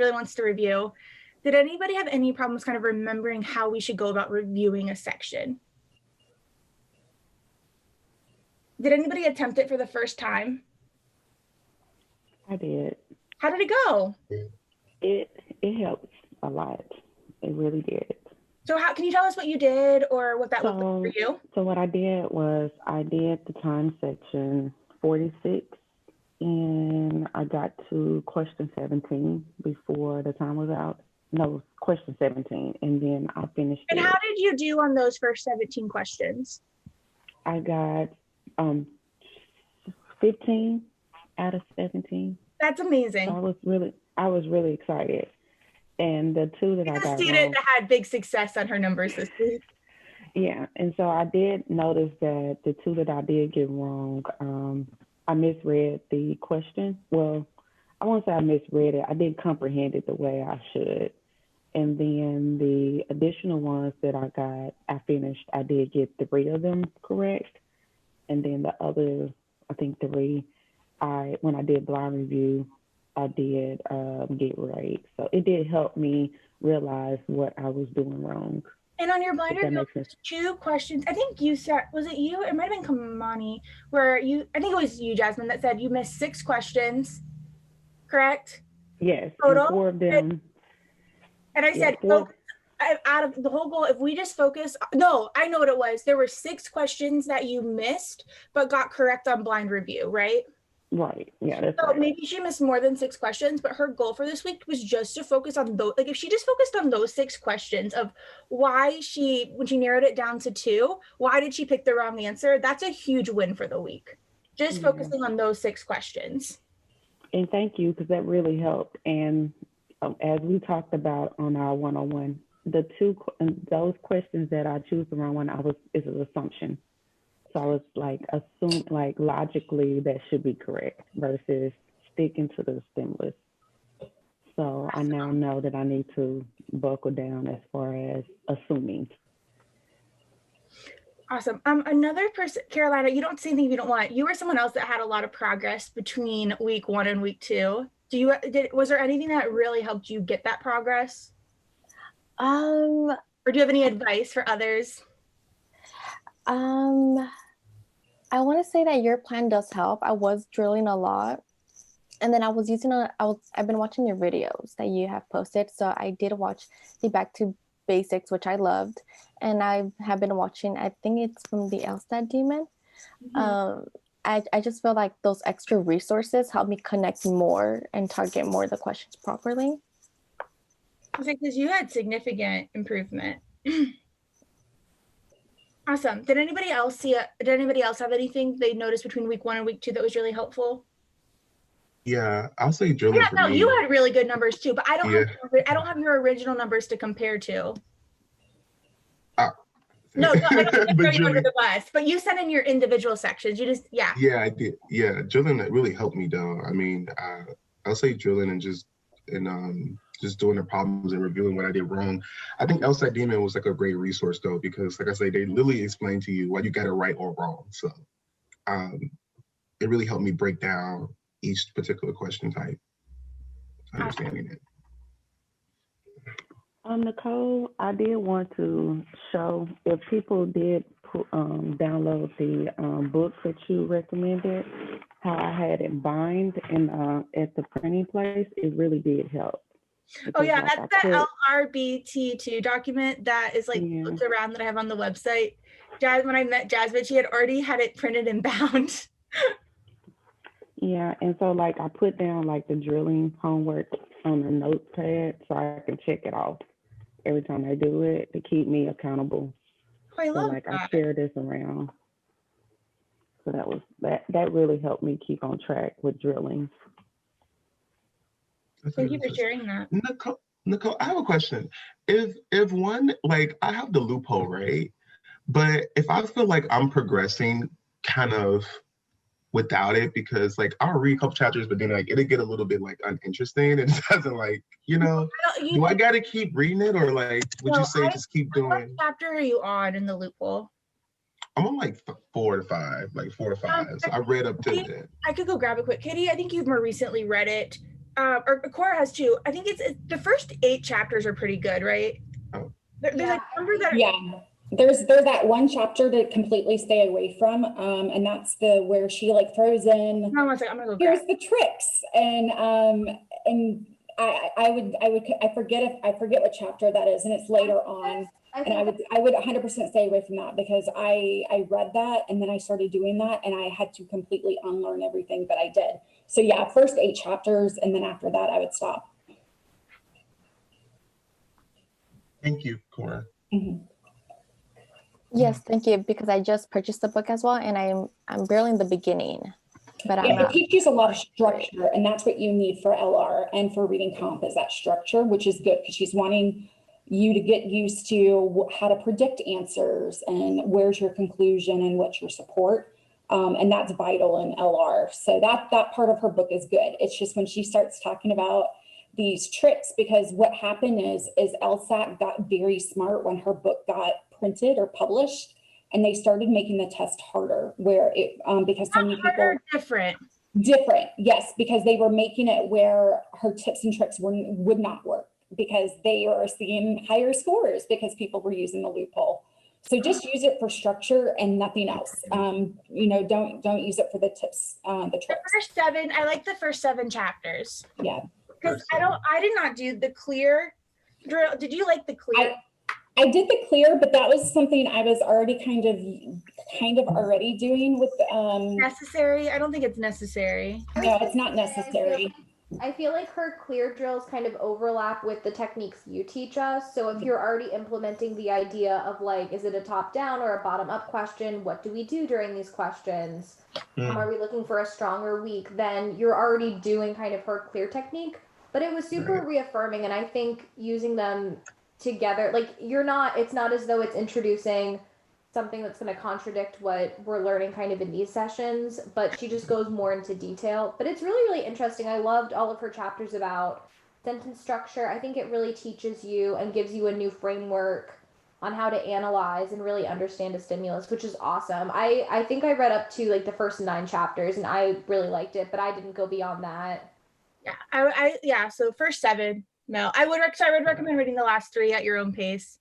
really wants to review. Did anybody have any problems kind of remembering how we should go about reviewing a section? Did anybody attempt it for the first time? I did. How did it go? It helped a lot. It really did. So how can you tell us what you did or what that looked like for you? So what I did was I did the time section 46 and I got to question 17 before the time was out. No, question 17, and then I finished And it. how did you do on those first 17 questions? I got 15 out of 17. That's amazing. So I was really excited. And the two that I got student wrong, that had big success on her numbers this week. Yeah, and so I did notice that the two that I did get wrong, I misread the question. Well, I won't say I misread it. I didn't comprehend it the way I should. And then the additional ones that I finished, I did get 3 of them correct. And then the other, I think 3, when I did blind review, I did get right. So it did help me realize what I was doing wrong. And on your blind review, 2 questions, I think you said, was it you? It might have been Kamani, where I think it was you, Jasmine, that said you missed 6 questions, correct? Yes, total. 4 of them. And I said, out of the whole goal, if we just focus, no, I know what it was. There were 6 questions that you missed, but got correct on blind review, right? Right. Yeah, that's so right. Maybe she missed more than 6 questions, but her goal for this week was just to focus on those. Like if she just focused on those 6 questions of why when she narrowed it down to 2, why did she pick the wrong answer? That's a huge win for the week. Just focusing on those 6 questions. And thank you, because that really helped. And as we talked about on our one-on-one, those questions that I choose the wrong one, is an assumption. So I was like logically that should be correct versus sticking to the stimulus. So I now know that I need to buckle down as far as assuming. Awesome. Another person, Carolina, you don't say anything if you don't want. You were someone else that had a lot of progress between week 1 and week 2. Was there anything that really helped you get that progress? Or do you have any advice for others? I want to say that your plan does help. I was drilling a lot, and then I was I've been watching your videos that you have posted. So I did watch the Back to Basics, which I loved, and I have been watching, I think it's from the LSAT Demon. I just feel like those extra resources help me connect more and target more the questions properly. Because you had significant improvement. Awesome. Did anybody else have anything they noticed between week 1 and week 2 that was really helpful? Yeah, I'll say drilling for me. You had really good numbers too, but I don't have your original numbers to compare to. No, I don't think throw you under the bus, but you sent in your individual sections. You just, Yeah, I did. Yeah, drilling that really helped me though. I mean, I'll say drilling and just doing the problems and reviewing what I did wrong. I think LSAT Demon was like a great resource though, because like I say, they literally explain to you why you got it right or wrong. So it really helped me break down each particular question type, understanding it. Nicole, I did want to show, if people did download the book that you recommended, how I had it bind and at the printing place, it really did help. Oh yeah, that's the LRBT2 document that is like looked around that I have on the website. When I met Jasmine, she had already had it printed and bound. Yeah, and so like I put down like the drilling homework on the notepad so I can check it off every time I do it to keep me accountable. Oh, I love that. I share this around. So that really helped me keep on track with drilling. Thank you for sharing that. Nicole, I have a question. If one, like I have the loophole, right? But if I feel like I'm progressing kind of without it, because like I'll read a couple chapters, but then like it'll get a little bit like uninteresting and it doesn't like, do I gotta keep reading it, or like would you say just keep doing? What chapter are you on in the loophole? I'm on like 4 to 5. So I read up to that. I could go grab it quick. Katie, I think you've more recently read it. or Cora has two. I think it's the first 8 chapters are pretty good, right? Oh. There's a number that yeah. There's that one chapter to completely stay away from, and that's the where she like throws in. No, one second, I'm gonna go Here's the tricks, and I forget what chapter that is, and it's later on. And I would 100% stay away from that because I read that and then I started doing that and I had to completely unlearn everything that I did. So yeah, first 8 chapters and then after that I would stop. Thank you, Cora. Mm-hmm. Yes, thank you, because I just purchased the book as well and I'm barely in the beginning. But yeah, it teaches a lot of structure and that's what you need for LR and for reading comp is that structure, which is good because she's wanting you to get used to how to predict answers and where's your conclusion and what's your support. And that's vital in LR. So that part of her book is good. It's just when she starts talking about these tricks, because what happened is LSAT got very smart when her book got printed or published and they started making the test harder where it, because so many people different, yes, because they were making it where her tips and tricks would not work because they are seeing higher scores because people were using the loophole. So just use it for structure and nothing else. You know, don't use it for the tips, the tricks. The first 7, I like the first 7 chapters. Yeah. Because I did not do the clear drill. Did you like the clear? I did the clear, but that was something I was already kind of already doing with necessary. I don't think it's necessary. No, it's not necessary. I feel like her clear drills kind of overlap with the techniques you teach us. So if you're already implementing the idea of like, is it a top down or a bottom up question? What do we do during these questions? Are we looking for a strong or weak? Then you're already doing kind of her clear technique. But it was super reaffirming. And I think using them together, like it's not as though it's introducing something that's going to contradict what we're learning kind of in these sessions, but she just goes more into detail. But it's really, really interesting. I loved all of her chapters about sentence structure. I think it really teaches you and gives you a new framework on how to analyze and really understand a stimulus, which is awesome. I think I read up to like the first 9 chapters and I really liked it, but I didn't go beyond that. Yeah, so first 7, no, I would recommend reading the last 3 at your own pace.